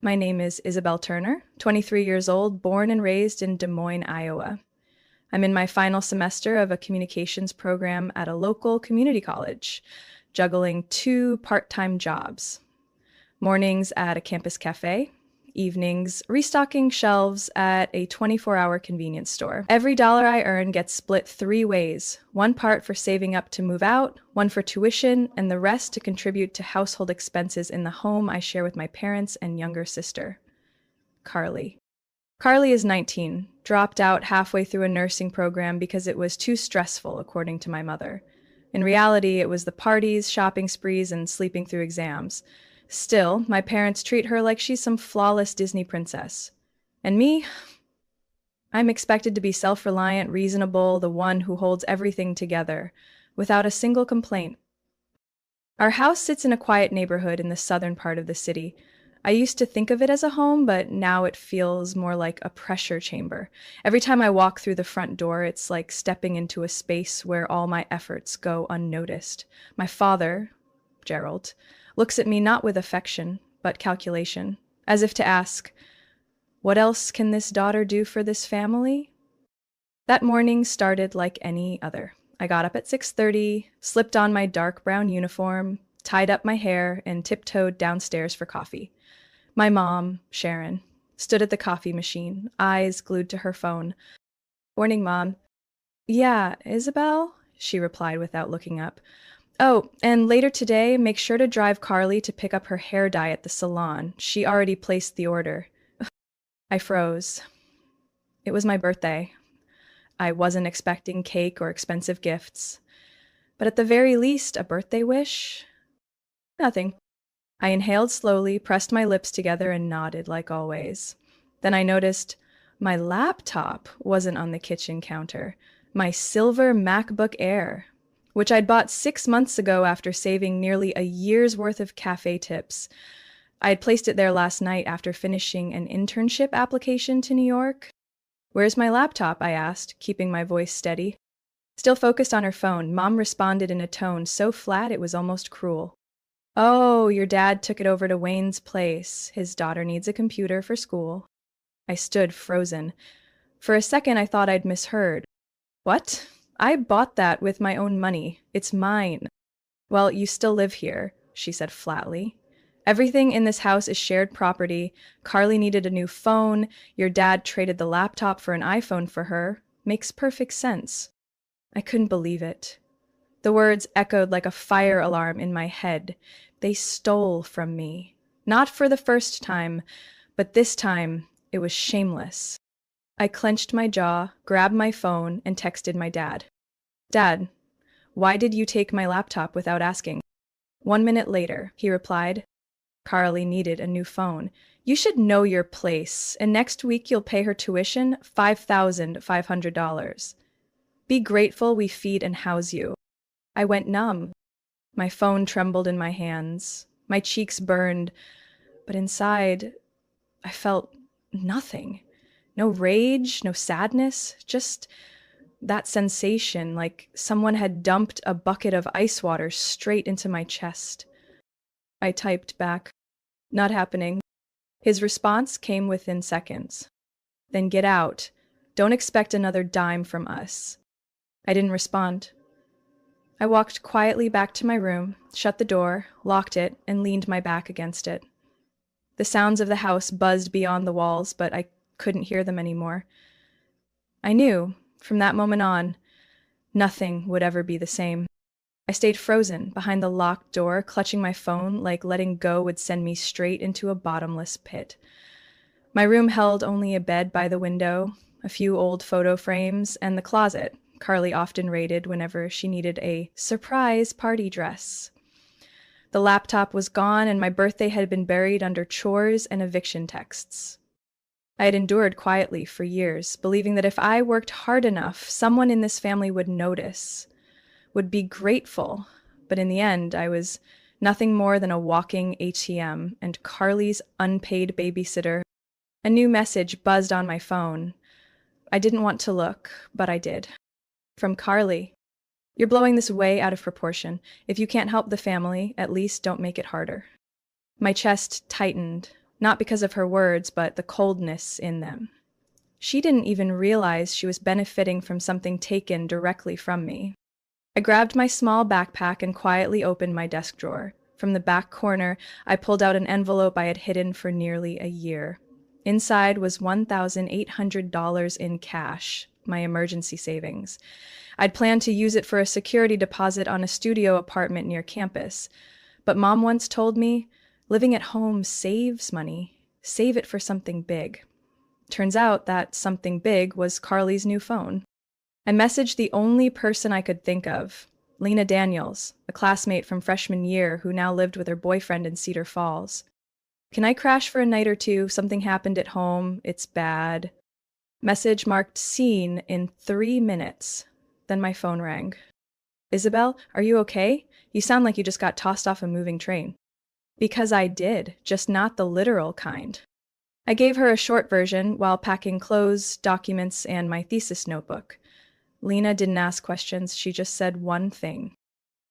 My name is Isabelle Turner, 23 years old, born and raised in Des Moines, Iowa. I'm in my final semester of a communications program at a local community college, juggling two part-time jobs. Mornings at a campus cafe, evenings restocking shelves at a 24-hour convenience store. Every dollar I earn gets split three ways: one part for saving up to move out, one for tuition, and the rest to contribute to household expenses in the home I share with my parents and younger sister. Carly. Carly is 19, dropped out halfway through a nursing program because it was too stressful, according to my mother. In reality, it was the parties, shopping sprees, and sleeping through exams. Still, my parents treat her like she's some flawless Disney princess. And me? I'm expected to be self-reliant, reasonable, the one who holds everything together, without a single complaint. Our house sits in a quiet neighborhood in the southern part of the city. I used to think of it as a home, but now it feels more like a pressure chamber. Every time I walk through the front door, it's like stepping into a space where all my efforts go unnoticed. My father, Gerald, looks at me not with affection, but calculation, as if to ask, "What else can this daughter do for this family?" That morning started like any other. I got up at 6:30, slipped on my dark brown uniform, tied up my hair, and tiptoed downstairs for coffee. My mom, Sharon, stood at the coffee machine, eyes glued to her phone. "Morning, Mom." "Yeah, Isabel?" she replied without looking up. "Oh, and later today, make sure to drive Carly to pick up her hair dye at the salon. She already placed the order." I froze. It was my birthday. I wasn't expecting cake or expensive gifts. But at the very least, a birthday wish? Nothing. I inhaled slowly, pressed my lips together, and nodded like always. Then I noticed my laptop wasn't on the kitchen counter. My silver MacBook Air, which I'd bought 6 months ago after saving nearly a year's worth of cafe tips. I had placed it there last night after finishing an internship application to New York. "Where's my laptop?" I asked, keeping my voice steady. Still focused on her phone, Mom responded in a tone so flat it was almost cruel. "Oh, your dad took it over to Wayne's place. His daughter needs a computer for school." I stood frozen. For a second, I thought I'd misheard. "What? I bought that with my own money. It's mine." "Well, you still live here," she said flatly. "Everything in this house is shared property. Carly needed a new phone. Your dad traded the laptop for an iPhone for her. Makes perfect sense." I couldn't believe it. The words echoed like a fire alarm in my head. They stole from me. Not for the first time, but this time it was shameless. I clenched my jaw, grabbed my phone, and texted my dad. "Dad, why did you take my laptop without asking?" 1 minute later, he replied, "Carly needed a new phone. You should know your place, and next week you'll pay her tuition, $5,500. Be grateful we feed and house you." I went numb. My phone trembled in my hands. My cheeks burned, but inside, I felt nothing. No rage, no sadness, just that sensation like someone had dumped a bucket of ice water straight into my chest. I typed back, "Not happening." His response came within seconds. "Then get out. Don't expect another dime from us." I didn't respond. I walked quietly back to my room, shut the door, locked it, and leaned my back against it. The sounds of the house buzzed beyond the walls, but I couldn't hear them anymore. I knew, from that moment on, nothing would ever be the same. I stayed frozen behind the locked door, clutching my phone like letting go would send me straight into a bottomless pit. My room held only a bed by the window, a few old photo frames, and the closet Carly often raided whenever she needed a surprise party dress. The laptop was gone, and my birthday had been buried under chores and eviction texts. I had endured quietly for years, believing that if I worked hard enough, someone in this family would notice, would be grateful. But in the end, I was nothing more than a walking ATM and Carly's unpaid babysitter. A new message buzzed on my phone. I didn't want to look, but I did. From Carly. "You're blowing this way out of proportion. If you can't help the family, at least don't make it harder." My chest tightened. not because of her words, but the coldness in them. She didn't even realize she was benefiting from something taken directly from me. I grabbed my small backpack and quietly opened my desk drawer. From the back corner, I pulled out an envelope I had hidden for nearly a year. Inside was $1,800 in cash, my emergency savings. I'd planned to use it for a security deposit on a studio apartment near campus. But Mom once told me, living at home saves money. Save it for something big. Turns out that something big was Carly's new phone. I messaged the only person I could think of, Lena Daniels, a classmate from freshman year who now lived with her boyfriend in Cedar Falls. Can I crash for a night or two? Something happened at home. It's bad. Message marked seen in 3 minutes. Then my phone rang. Isabelle, are you okay? You sound like you just got tossed off a moving train. Because I did, just not the literal kind. I gave her a short version while packing clothes, documents, and my thesis notebook. Lena didn't ask questions, she just said one thing.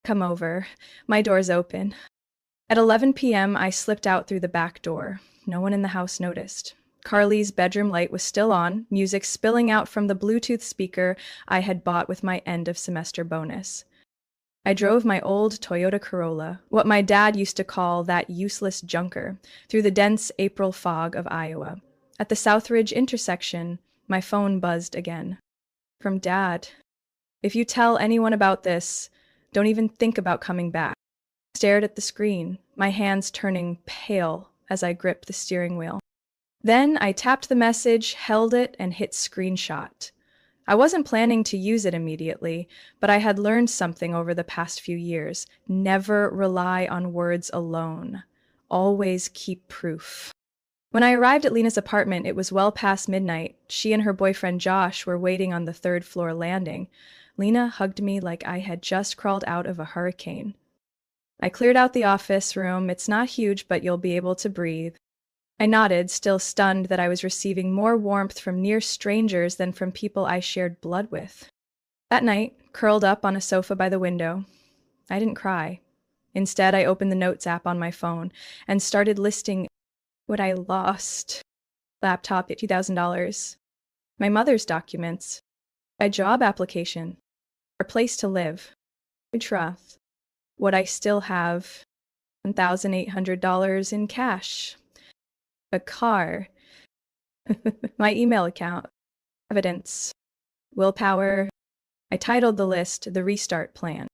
Come over. My door's open. At 11 p.m., I slipped out through the back door. No one in the house noticed. Carly's bedroom light was still on, music spilling out from the Bluetooth speaker I had bought with my end-of-semester bonus. I drove my old Toyota Corolla, what my dad used to call that useless junker, through the dense April fog of Iowa. At the Southridge intersection, my phone buzzed again. From Dad. If you tell anyone about this, don't even think about coming back. I stared at the screen, my hands turning pale as I gripped the steering wheel. Then I tapped the message, held it, and hit screenshot. I wasn't planning to use it immediately, but I had learned something over the past few years. Never rely on words alone. Always keep proof. When I arrived at Lena's apartment, it was well past midnight. She and her boyfriend Josh were waiting on the third-floor landing. Lena hugged me like I had just crawled out of a hurricane. I cleared out the office room. It's not huge, but you'll be able to breathe. I nodded, still stunned that I was receiving more warmth from near strangers than from people I shared blood with. That night, curled up on a sofa by the window, I didn't cry. Instead, I opened the Notes app on my phone and started listing what I lost. Laptop at $2,000. My mother's documents. A job application. A place to live. A trust. What I still have. $1,800 in cash. A car. My email account. Evidence. Willpower. I titled the list The Restart Plan.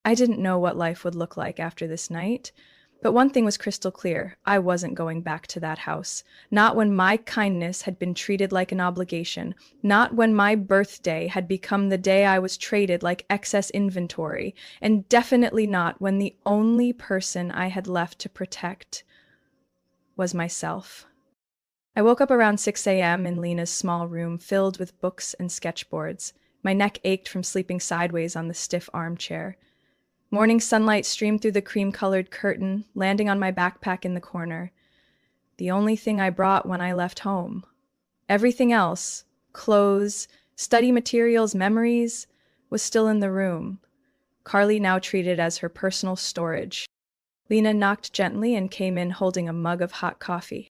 I didn't know what life would look like after this night, but one thing was crystal clear. I wasn't going back to that house. Not when my kindness had been treated like an obligation. Not when my birthday had become the day I was traded like excess inventory. And definitely not when the only person I had left to protect was myself. I woke up around 6 a.m. in Lena's small room filled with books and sketchboards. My neck ached from sleeping sideways on the stiff armchair. Morning sunlight streamed through the cream-colored curtain, landing on my backpack in the corner. The only thing I brought when I left home. Everything else, clothes, study materials, memories, was still in the room. Carly now treated as her personal storage. Lena knocked gently and came in holding a mug of hot coffee.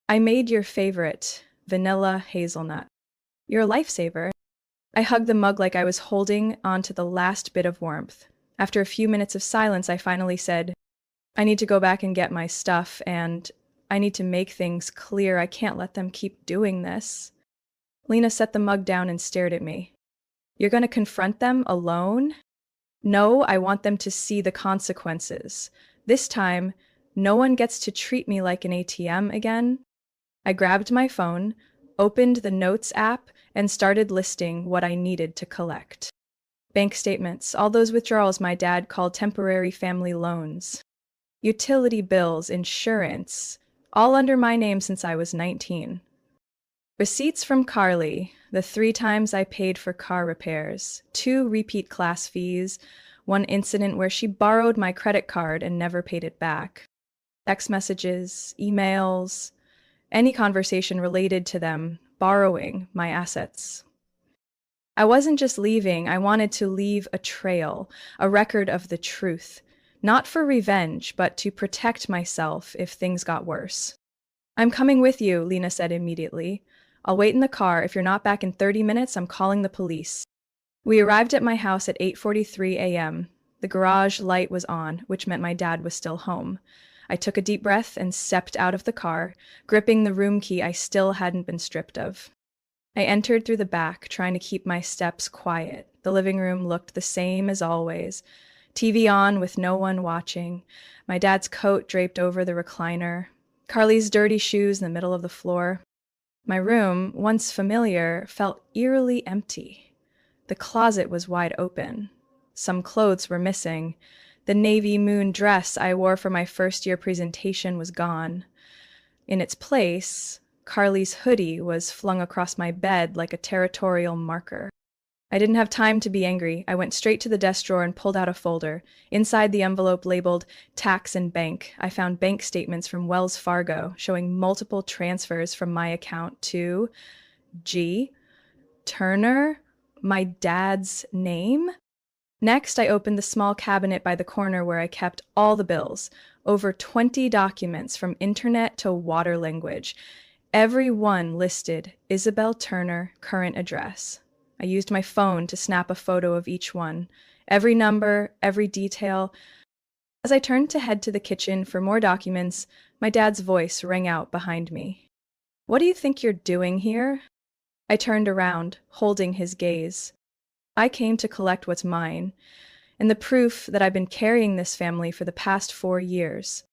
I made your favorite, vanilla hazelnut. You're a lifesaver. I hugged the mug like I was holding onto the last bit of warmth. After a few minutes of silence, I finally said, I need to go back and get my stuff, and I need to make things clear. I can't let them keep doing this. Lena set the mug down and stared at me. You're going to confront them alone? No, I want them to see the consequences. This time, no one gets to treat me like an ATM again. I grabbed my phone, opened the Notes app, and started listing what I needed to collect. Bank statements, all those withdrawals my dad called temporary family loans. Utility bills, insurance, all under my name since I was 19. Receipts from Carly, the 3 times I paid for car repairs, 2 repeat class fees, 1 incident where she borrowed my credit card and never paid it back. Text messages, emails, any conversation related to them borrowing my assets. I wasn't just leaving, I wanted to leave a trail, a record of the truth, not for revenge, but to protect myself if things got worse. I'm coming with you, Lena said immediately. I'll wait in the car. If you're not back in 30 minutes, I'm calling the police. We arrived at my house at 8:43 a.m. The garage light was on, which meant my dad was still home. I took a deep breath and stepped out of the car, gripping the room key I still hadn't been stripped of. I entered through the back, trying to keep my steps quiet. The living room looked the same as always. TV on with no one watching. My dad's coat draped over the recliner. Carly's dirty shoes in the middle of the floor. My room, once familiar, felt eerily empty. The closet was wide open. Some clothes were missing. The navy moon dress I wore for my first-year presentation was gone. In its place, Carly's hoodie was flung across my bed like a territorial marker. I didn't have time to be angry. I went straight to the desk drawer and pulled out a folder. Inside the envelope labeled Tax and Bank, I found bank statements from Wells Fargo showing multiple transfers from my account to G. Turner, my dad's name. Next, I opened the small cabinet by the corner where I kept all the bills, over 20 documents from internet to water language. Every one listed Isabelle Turner, current address. I used my phone to snap a photo of each one, every number, every detail. As I turned to head to the kitchen for more documents, my dad's voice rang out behind me. "What do you think you're doing here?" I turned around, holding his gaze. "I came to collect what's mine, and the proof that I've been carrying this family for the past 4 years."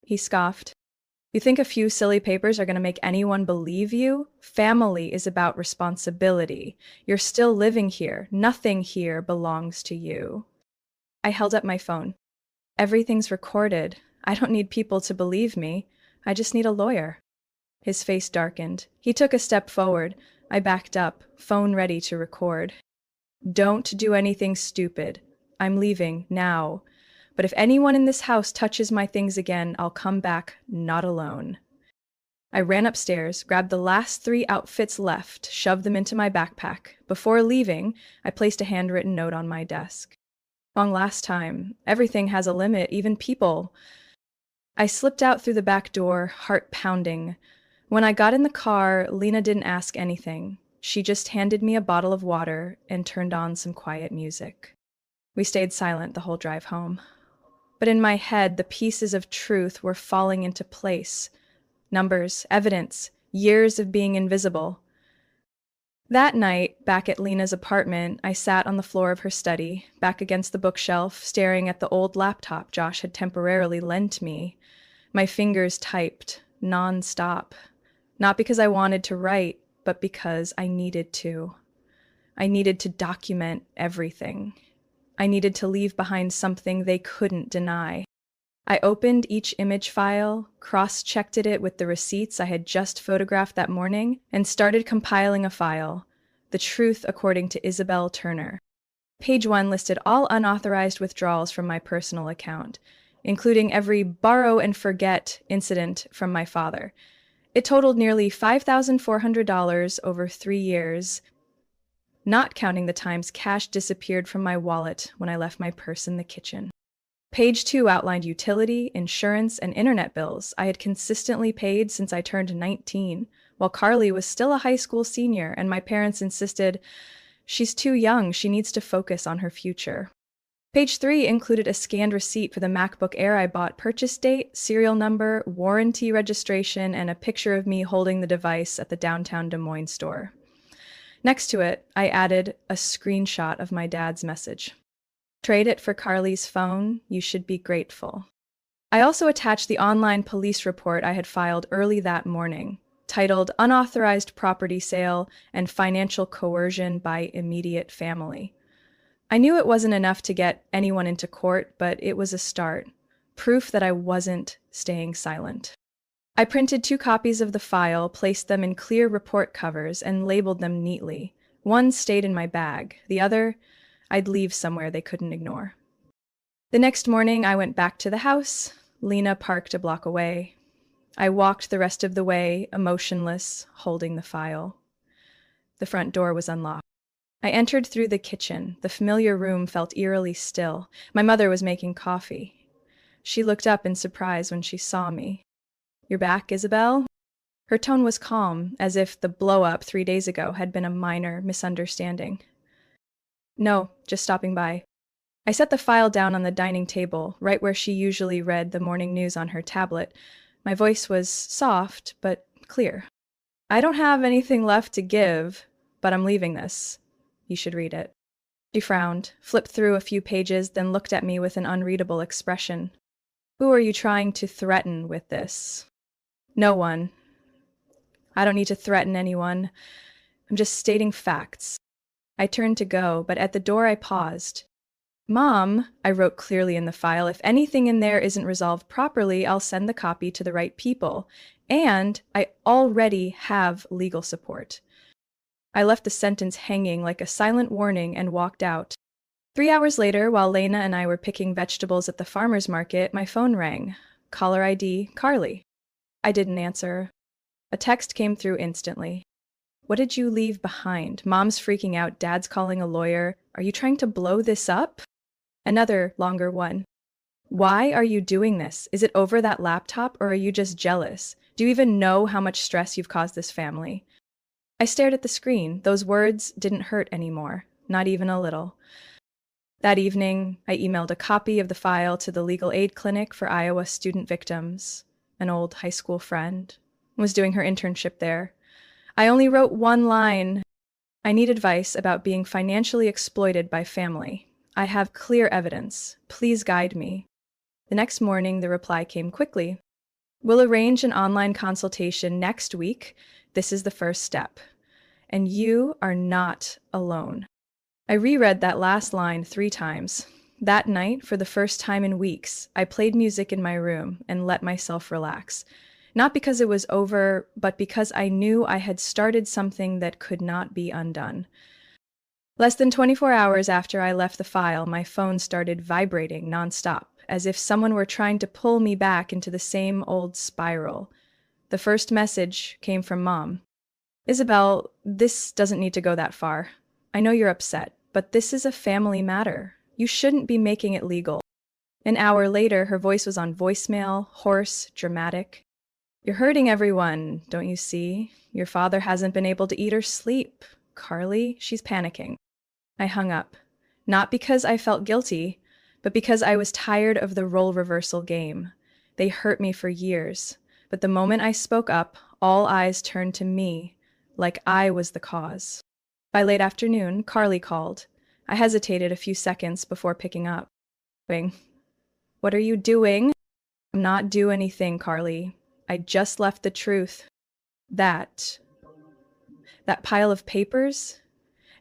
He scoffed. "You think a few silly papers are going to make anyone believe you? Family is about responsibility. You're still living here. Nothing here belongs to you." I held up my phone. "Everything's recorded. I don't need people to believe me. I just need a lawyer." His face darkened. He took a step forward. I backed up, phone ready to record. "Don't do anything stupid. I'm leaving now. But if anyone in this house touches my things again, I'll come back not alone." I ran upstairs, grabbed the last 3 outfits left, shoved them into my backpack. Before leaving, I placed a handwritten note on my desk. "Long last time. Everything has a limit, even people." I slipped out through the back door, heart pounding. When I got in the car, Lena didn't ask anything. She just handed me a bottle of water and turned on some quiet music. We stayed silent the whole drive home. But in my head, the pieces of truth were falling into place. Numbers, evidence, years of being invisible. That night, back at Lena's apartment, I sat on the floor of her study, back against the bookshelf, staring at the old laptop Josh had temporarily lent me. My fingers typed, non-stop. Not because I wanted to write, but because I needed to. I needed to document everything. I needed to leave behind something they couldn't deny. I opened each image file, cross-checked it with the receipts I had just photographed that morning, and started compiling a file, The Truth According to Isabelle Turner. Page 1 listed all unauthorized withdrawals from my personal account, including every borrow and forget incident from my father. It totaled nearly $5,400 over 3 years, not counting the times cash disappeared from my wallet when I left my purse in the kitchen. Page 2 outlined utility, insurance, and internet bills I had consistently paid since I turned 19, while Carly was still a high school senior and my parents insisted, "She's too young, she needs to focus on her future." Page 3 included a scanned receipt for the MacBook Air I bought, purchase date, serial number, warranty registration, and a picture of me holding the device at the downtown Des Moines store. Next to it, I added a screenshot of my dad's message. "Trade it for Carly's phone, you should be grateful." I also attached the online police report I had filed early that morning, titled Unauthorized Property Sale and Financial Coercion by Immediate Family. I knew it wasn't enough to get anyone into court, but it was a start, proof that I wasn't staying silent. I printed 2 copies of the file, placed them in clear report covers, and labeled them neatly. One stayed in my bag. The other, I'd leave somewhere they couldn't ignore. The next morning, I went back to the house. Lena parked a block away. I walked the rest of the way, emotionless, holding the file. The front door was unlocked. I entered through the kitchen. The familiar room felt eerily still. My mother was making coffee. She looked up in surprise when she saw me. "You're back, Isabelle?" Her tone was calm, as if the blow-up 3 days ago had been a minor misunderstanding. No, just stopping by. I set the file down on the dining table, right where she usually read the morning news on her tablet. My voice was soft, but clear. I don't have anything left to give, but I'm leaving this. You should read it. She frowned, flipped through a few pages, then looked at me with an unreadable expression. Who are you trying to threaten with this? No one. I don't need to threaten anyone. I'm just stating facts. I turned to go, but at the door I paused. Mom, I wrote clearly in the file, if anything in there isn't resolved properly, I'll send the copy to the right people. And I already have legal support. I left the sentence hanging like a silent warning and walked out. 3 hours later, while Lena and I were picking vegetables at the farmer's market, my phone rang. Caller ID, Carly. I didn't answer. A text came through instantly. What did you leave behind? Mom's freaking out, Dad's calling a lawyer. Are you trying to blow this up? Another longer one. Why are you doing this? Is it over that laptop, or are you just jealous? Do you even know how much stress you've caused this family? I stared at the screen. Those words didn't hurt anymore, not even a little. That evening, I emailed a copy of the file to the legal aid clinic for Iowa student victims. An old high school friend was doing her internship there. I only wrote one line. I need advice about being financially exploited by family. I have clear evidence. Please guide me. The next morning, the reply came quickly. We'll arrange an online consultation next week. This is the first step. And you are not alone. I reread that last line 3 times. That night, for the first time in weeks, I played music in my room and let myself relax. Not because it was over, but because I knew I had started something that could not be undone. Less than 24 hours after I left the file, my phone started vibrating nonstop, as if someone were trying to pull me back into the same old spiral. The first message came from Mom. Isabelle, this doesn't need to go that far. I know you're upset, but this is a family matter. You shouldn't be making it legal. An hour later, her voice was on voicemail, hoarse, dramatic. You're hurting everyone, don't you see? Your father hasn't been able to eat or sleep. Carly, she's panicking. I hung up. Not because I felt guilty, but because I was tired of the role reversal game. They hurt me for years, but the moment I spoke up, all eyes turned to me, like I was the cause. By late afternoon, Carly called. I hesitated a few seconds before picking up. What are you doing? I'm not do anything, Carly. I just left the truth. That pile of papers?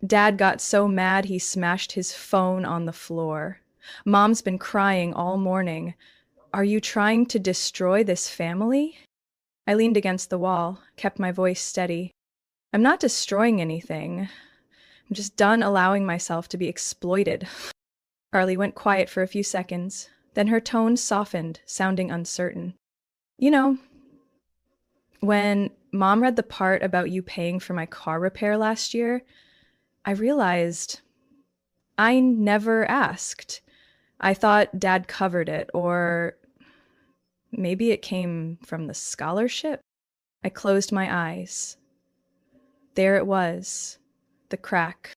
Dad got so mad he smashed his phone on the floor. Mom's been crying all morning. Are you trying to destroy this family? I leaned against the wall, kept my voice steady. I'm not destroying anything. I'm just done allowing myself to be exploited. Carly went quiet for a few seconds. Then her tone softened, sounding uncertain. You know, when Mom read the part about you paying for my car repair last year, I realized I never asked. I thought Dad covered it, or maybe it came from the scholarship. I closed my eyes. There it was, the crack.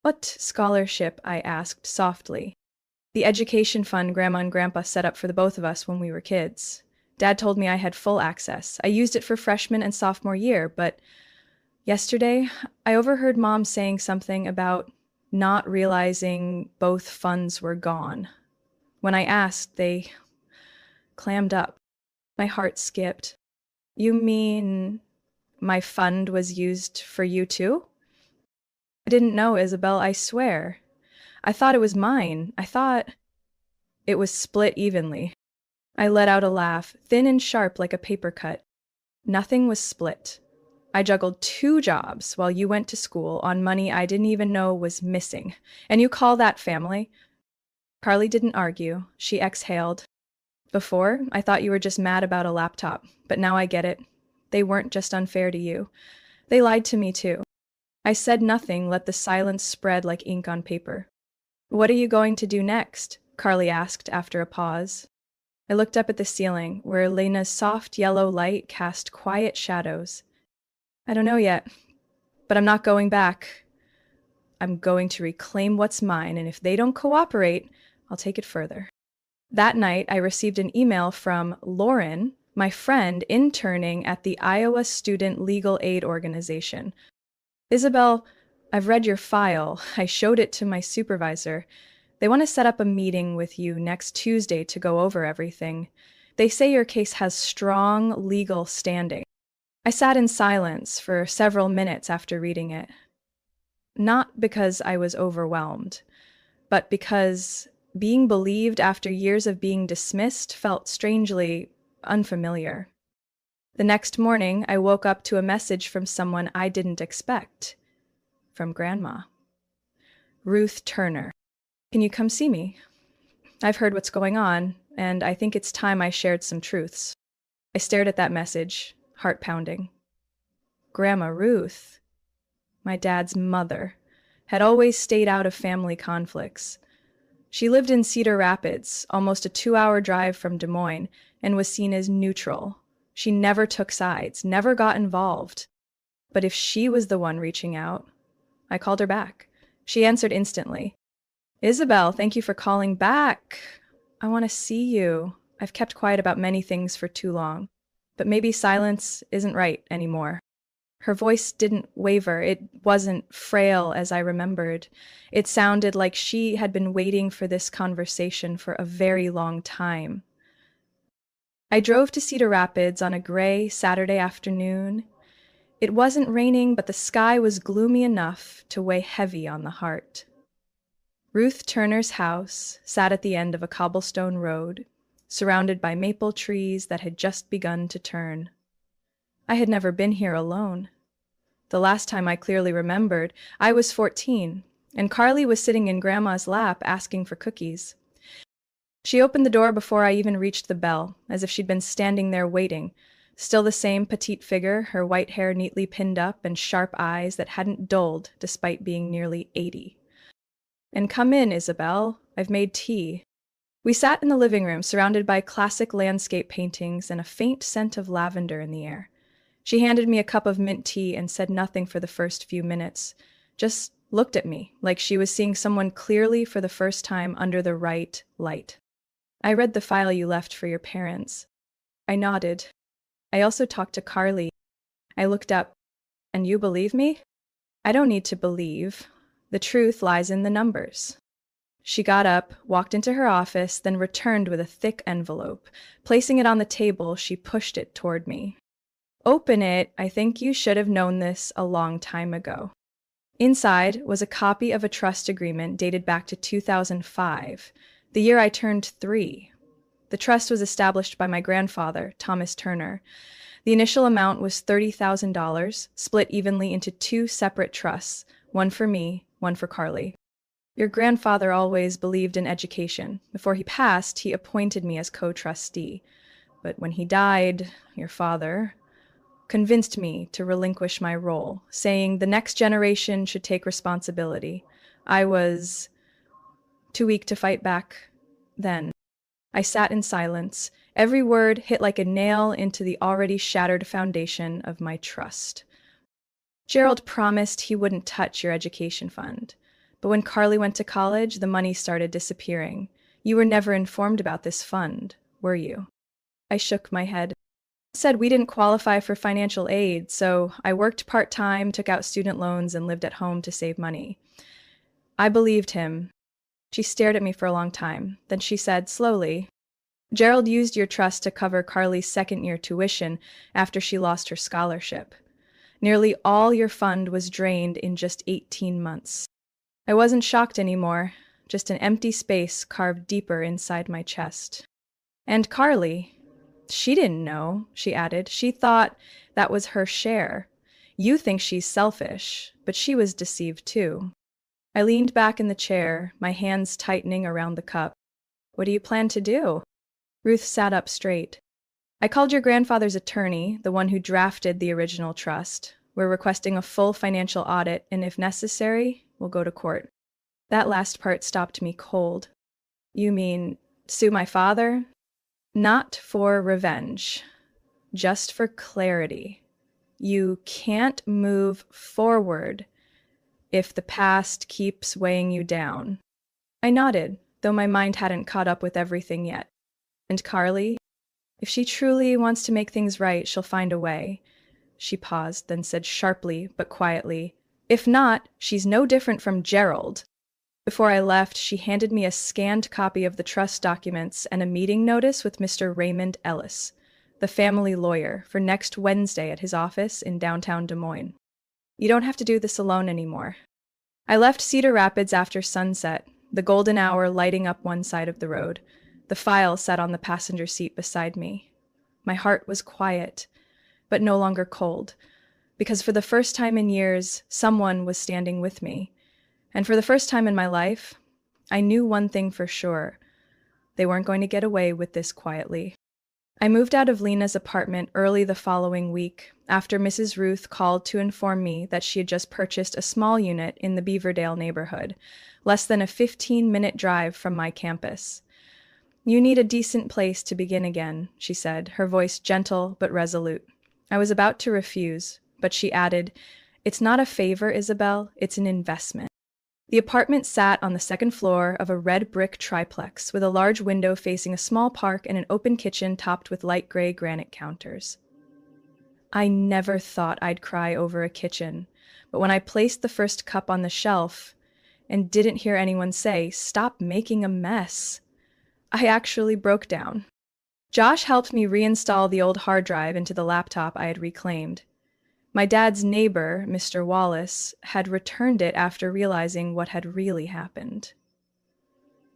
What scholarship? I asked softly. The education fund Grandma and Grandpa set up for the both of us when we were kids. Dad told me I had full access. I used it for freshman and sophomore year, but yesterday I overheard Mom saying something about not realizing both funds were gone. When I asked, they clammed up. My heart skipped. You mean my fund was used for you too? I didn't know, Isabelle, I swear. I thought it was mine. I thought it was split evenly. I let out a laugh, thin and sharp like a paper cut. Nothing was split. I juggled 2 jobs while you went to school on money I didn't even know was missing. And you call that family? Carly didn't argue. She exhaled. Before, I thought you were just mad about a laptop, but now I get it. They weren't just unfair to you. They lied to me too. I said nothing, let the silence spread like ink on paper. What are you going to do next? Carly asked after a pause. I looked up at the ceiling, where Elena's soft yellow light cast quiet shadows. I don't know yet, but I'm not going back. I'm going to reclaim what's mine, and if they don't cooperate, I'll take it further. That night, I received an email from Lauren, my friend interning at the Iowa Student Legal Aid Organization. Isabelle, I've read your file. I showed it to my supervisor. They want to set up a meeting with you next Tuesday to go over everything. They say your case has strong legal standing. I sat in silence for several minutes after reading it. Not because I was overwhelmed, but because being believed after years of being dismissed felt strangely unfamiliar. The next morning, I woke up to a message from someone I didn't expect. From Grandma. Ruth Turner. Can you come see me? I've heard what's going on, and I think it's time I shared some truths. I stared at that message, heart pounding. Grandma Ruth, my dad's mother, had always stayed out of family conflicts. She lived in Cedar Rapids, almost a 2-hour drive from Des Moines, and was seen as neutral. She never took sides, never got involved. But if she was the one reaching out, I called her back. She answered instantly. Isabelle, thank you for calling back. I want to see you. I've kept quiet about many things for too long, but maybe silence isn't right anymore. Her voice didn't waver. It wasn't frail as I remembered. It sounded like she had been waiting for this conversation for a very long time. I drove to Cedar Rapids on a gray Saturday afternoon. It wasn't raining, but the sky was gloomy enough to weigh heavy on the heart. Ruth Turner's house sat at the end of a cobblestone road, surrounded by maple trees that had just begun to turn. I had never been here alone. The last time I clearly remembered, I was 14, and Carly was sitting in Grandma's lap asking for cookies. She opened the door before I even reached the bell, as if she'd been standing there waiting, still the same petite figure, her white hair neatly pinned up and sharp eyes that hadn't dulled despite being nearly 80. And come in, Isabelle. I've made tea. We sat in the living room, surrounded by classic landscape paintings and a faint scent of lavender in the air. She handed me a cup of mint tea and said nothing for the first few minutes, just looked at me like she was seeing someone clearly for the first time under the right light. I read the file you left for your parents. I nodded. I also talked to Carly. I looked up. And you believe me? I don't need to believe. The truth lies in the numbers. She got up, walked into her office, then returned with a thick envelope. Placing it on the table, she pushed it toward me. Open it. I think you should have known this a long time ago. Inside was a copy of a trust agreement dated back to 2005, the year I turned 3. The trust was established by my grandfather, Thomas Turner. The initial amount was $30,000, split evenly into 2 separate trusts, one for me, one for Carly. Your grandfather always believed in education. Before he passed, he appointed me as co-trustee. But when he died, your father convinced me to relinquish my role, saying the next generation should take responsibility. I was too weak to fight back then. I sat in silence. Every word hit like a nail into the already shattered foundation of my trust. Gerald promised he wouldn't touch your education fund. But when Carly went to college, the money started disappearing. You were never informed about this fund, were you? I shook my head. Said we didn't qualify for financial aid, so I worked part-time, took out student loans, and lived at home to save money. I believed him. She stared at me for a long time. Then she said slowly, Gerald used your trust to cover Carly's second-year tuition after she lost her scholarship. Nearly all your fund was drained in just 18 months. I wasn't shocked anymore, just an empty space carved deeper inside my chest. And Carly, she didn't know, she added. She thought that was her share. You think she's selfish, but she was deceived too. I leaned back in the chair, my hands tightening around the cup. What do you plan to do? Ruth sat up straight. I called your grandfather's attorney, the one who drafted the original trust. We're requesting a full financial audit, and if necessary, we'll go to court. That last part stopped me cold. You mean sue my father? Not for revenge, just for clarity. You can't move forward if the past keeps weighing you down. I nodded, though my mind hadn't caught up with everything yet. And Carly? If she truly wants to make things right, she'll find a way. She paused, then said sharply but quietly, "If not, she's no different from Gerald." Before I left, she handed me a scanned copy of the trust documents and a meeting notice with Mr. Raymond Ellis, the family lawyer, for next Wednesday at his office in downtown Des Moines. "You don't have to do this alone anymore." I left Cedar Rapids after sunset, the golden hour lighting up one side of the road. The file sat on the passenger seat beside me. My heart was quiet, but no longer cold, because for the first time in years, someone was standing with me. And for the first time in my life, I knew one thing for sure. They weren't going to get away with this quietly. I moved out of Lena's apartment early the following week, after Mrs. Ruth called to inform me that she had just purchased a small unit in the Beaverdale neighborhood, less than a 15-minute drive from my campus. "You need a decent place to begin again," she said, her voice gentle but resolute. I was about to refuse, but she added, "It's not a favor, Isabelle, it's an investment." The apartment sat on the second floor of a red brick triplex with a large window facing a small park and an open kitchen topped with light gray granite counters. I never thought I'd cry over a kitchen, but when I placed the first cup on the shelf and didn't hear anyone say, "Stop making a mess," I actually broke down. Josh helped me reinstall the old hard drive into the laptop I had reclaimed. My dad's neighbor, Mr. Wallace, had returned it after realizing what had really happened.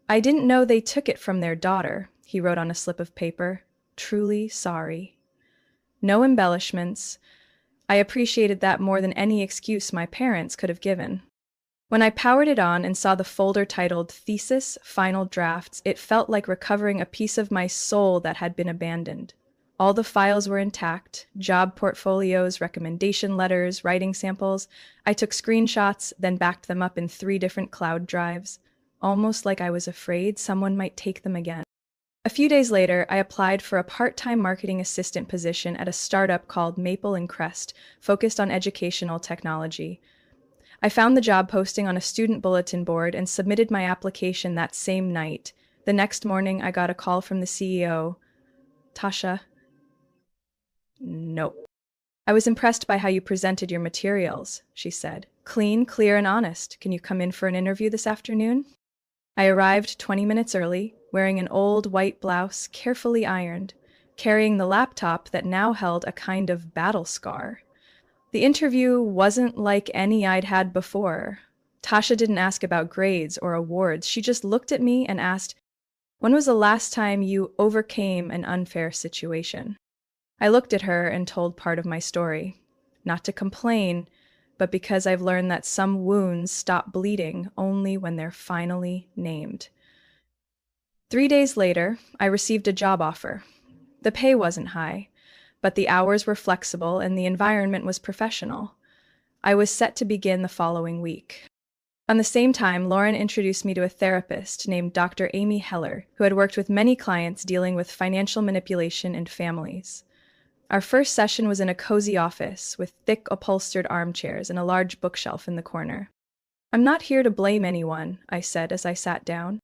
"I didn't know they took it from their daughter," he wrote on a slip of paper. "Truly sorry." No embellishments. I appreciated that more than any excuse my parents could have given. When I powered it on and saw the folder titled Thesis Final Drafts, it felt like recovering a piece of my soul that had been abandoned. All the files were intact: job portfolios, recommendation letters, writing samples. I took screenshots, then backed them up in 3 different cloud drives, almost like I was afraid someone might take them again. A few days later, I applied for a part-time marketing assistant position at a startup called Maple and Crest, focused on educational technology. I found the job posting on a student bulletin board and submitted my application that same night. The next morning, I got a call from the CEO. "Tasha." "Nope." "I was impressed by how you presented your materials," she said. "Clean, clear, and honest. Can you come in for an interview this afternoon?" I arrived 20 minutes early, wearing an old white blouse, carefully ironed, carrying the laptop that now held a kind of battle scar. The interview wasn't like any I'd had before. Tasha didn't ask about grades or awards. She just looked at me and asked, "When was the last time you overcame an unfair situation?" I looked at her and told part of my story. Not to complain, but because I've learned that some wounds stop bleeding only when they're finally named. 3 days later, I received a job offer. The pay wasn't high, but the hours were flexible and the environment was professional. I was set to begin the following week. On the same time, Lauren introduced me to a therapist named Dr. Amy Heller, who had worked with many clients dealing with financial manipulation and families. Our first session was in a cozy office with thick upholstered armchairs and a large bookshelf in the corner. "I'm not here to blame anyone," I said as I sat down.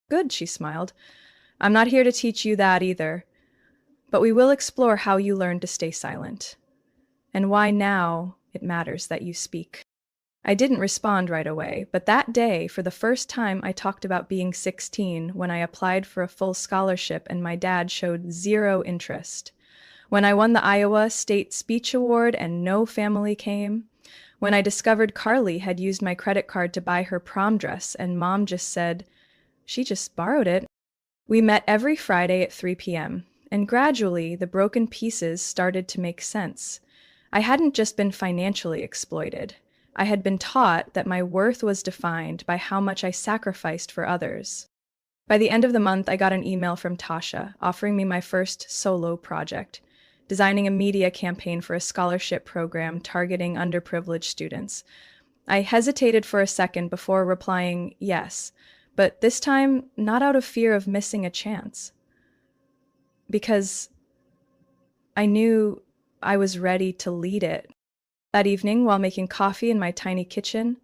"Good," she smiled. "I'm not here to teach you that either. But we will explore how you learn to stay silent, and why now it matters that you speak." I didn't respond right away, but that day, for the first time, I talked about being 16 when I applied for a full scholarship and my dad showed zero interest. When I won the Iowa State Speech Award and no family came. When I discovered Carly had used my credit card to buy her prom dress and Mom just said, "She just borrowed it." We met every Friday at 3 p.m., and gradually the broken pieces started to make sense. I hadn't just been financially exploited. I had been taught that my worth was defined by how much I sacrificed for others. By the end of the month, I got an email from Tasha offering me my first solo project, designing a media campaign for a scholarship program targeting underprivileged students. I hesitated for a second before replying yes, but this time not out of fear of missing a chance. because I knew I was ready to lead it. That evening, while making coffee in my tiny kitchen,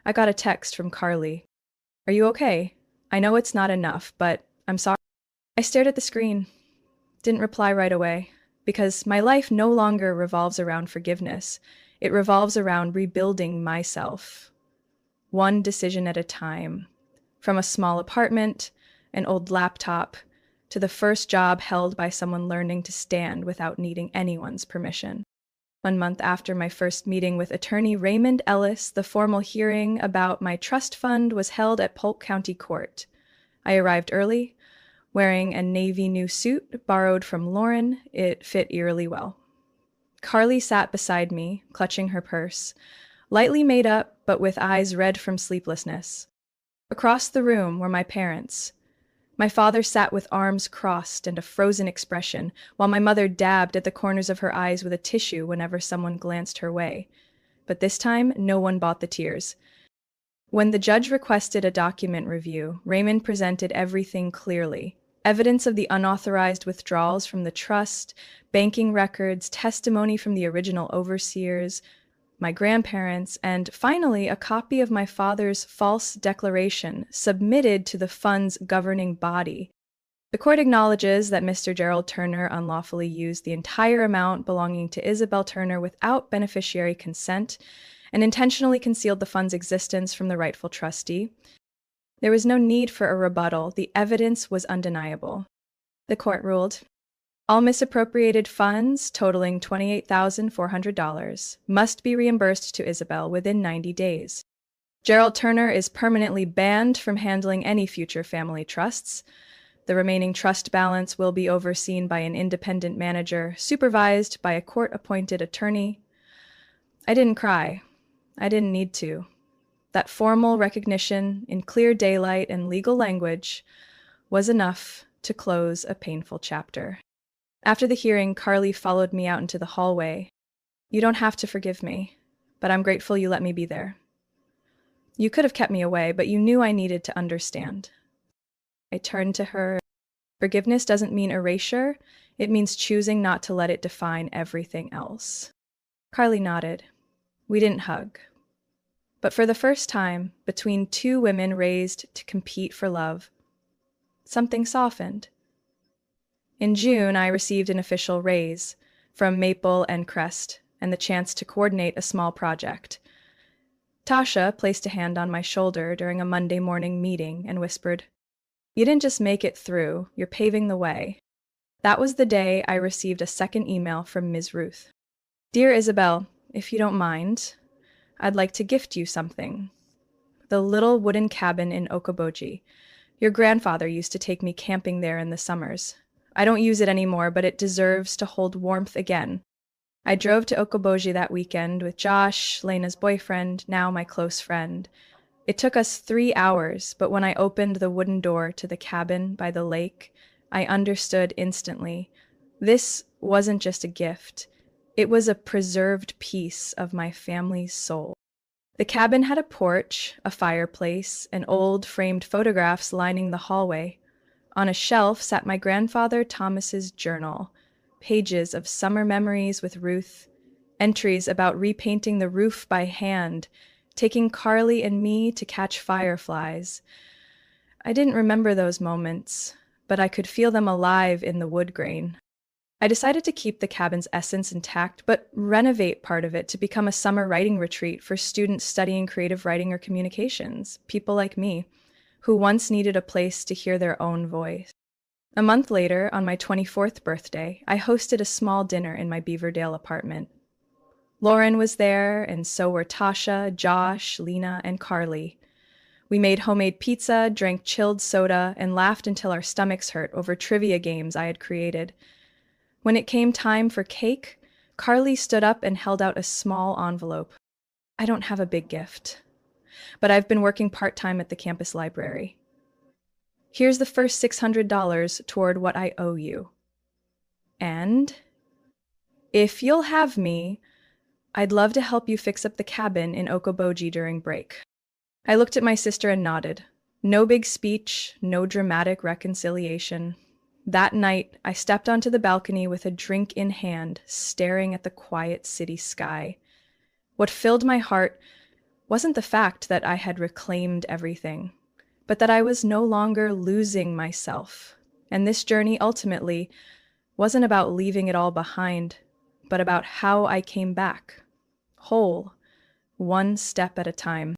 I got a text from Carly. "Are you okay? I know it's not enough, but I'm sorry." I stared at the screen, didn't reply right away, because my life no longer revolves around forgiveness. It revolves around rebuilding myself, one decision at a time. From a small apartment, an old laptop, to the first job held by someone learning to stand without needing anyone's permission. 1 month after my first meeting with attorney Raymond Ellis, the formal hearing about my trust fund was held at Polk County Court. I arrived early, wearing a navy new suit borrowed from Lauren. It fit eerily well. Carly sat beside me, clutching her purse, lightly made up but with eyes red from sleeplessness. Across the room were my parents. My father sat with arms crossed and a frozen expression, while my mother dabbed at the corners of her eyes with a tissue whenever someone glanced her way. But this time, no one bought the tears. When the judge requested a document review, Raymond presented everything clearly. Evidence of the unauthorized withdrawals from the trust, banking records, testimony from the original overseers, my grandparents, and finally a copy of my father's false declaration submitted to the fund's governing body. The court acknowledges that Mr. Gerald Turner unlawfully used the entire amount belonging to Isabelle Turner without beneficiary consent and intentionally concealed the fund's existence from the rightful trustee. There was no need for a rebuttal. The evidence was undeniable. The court ruled, all misappropriated funds, totaling $28,400, must be reimbursed to Isabelle within 90 days. Gerald Turner is permanently banned from handling any future family trusts. The remaining trust balance will be overseen by an independent manager, supervised by a court-appointed attorney. I didn't cry. I didn't need to. That formal recognition in clear daylight and legal language was enough to close a painful chapter. After the hearing, Carly followed me out into the hallway. "You don't have to forgive me, but I'm grateful you let me be there. You could have kept me away, but you knew I needed to understand." I turned to her. Forgiveness doesn't mean erasure. It means choosing not to let it define everything else. Carly nodded. We didn't hug. But for the first time, between two women raised to compete for love, something softened. In June, I received an official raise from Maple and Crest and the chance to coordinate a small project. Tasha placed a hand on my shoulder during a Monday morning meeting and whispered, "You didn't just make it through, you're paving the way." That was the day I received a second email from Ms. Ruth. "Dear Isabelle, if you don't mind, I'd like to gift you something. The little wooden cabin in Okoboji. Your grandfather used to take me camping there in the summers. I don't use it anymore, but it deserves to hold warmth again. I drove to Okoboji that weekend with Josh, Lena's boyfriend, now my close friend. It took us 3 hours, but when I opened the wooden door to the cabin by the lake, I understood instantly. This wasn't just a gift. It was a preserved piece of my family's soul. The cabin had a porch, a fireplace, and old framed photographs lining the hallway. On a shelf sat my grandfather Thomas's journal, pages of summer memories with Ruth, entries about repainting the roof by hand, taking Carly and me to catch fireflies. I didn't remember those moments, but I could feel them alive in the wood grain. I decided to keep the cabin's essence intact, but renovate part of it to become a summer writing retreat for students studying creative writing or communications, people like me, who once needed a place to hear their own voice. A month later, on my 24th birthday, I hosted a small dinner in my Beaverdale apartment. Lauren was there, and so were Tasha, Josh, Lena, and Carly. We made homemade pizza, drank chilled soda, and laughed until our stomachs hurt over trivia games I had created. When it came time for cake, Carly stood up and held out a small envelope. "I don't have a big gift, but I've been working part-time at the campus library. Here's the first $600 toward what I owe you. And if you'll have me, I'd love to help you fix up the cabin in Okoboji during break." I looked at my sister and nodded. No big speech, no dramatic reconciliation. That night, I stepped onto the balcony with a drink in hand, staring at the quiet city sky. What filled my heart wasn't the fact that I had reclaimed everything, but that I was no longer losing myself. And this journey ultimately wasn't about leaving it all behind, but about how I came back, whole, one step at a time.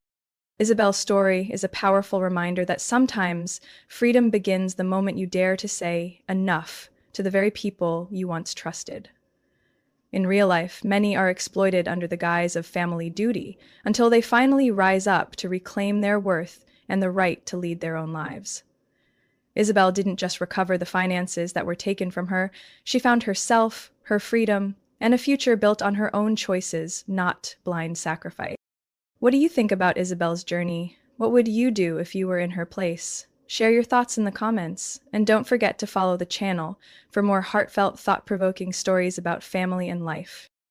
Isabelle's story is a powerful reminder that sometimes freedom begins the moment you dare to say enough to the very people you once trusted. In real life, many are exploited under the guise of family duty until they finally rise up to reclaim their worth and the right to lead their own lives. Isabelle didn't just recover the finances that were taken from her, she found herself, her freedom, and a future built on her own choices, not blind sacrifice. What do you think about Isabelle's journey? What would you do if you were in her place? Share your thoughts in the comments, and don't forget to follow the channel for more heartfelt, thought-provoking stories about family and life.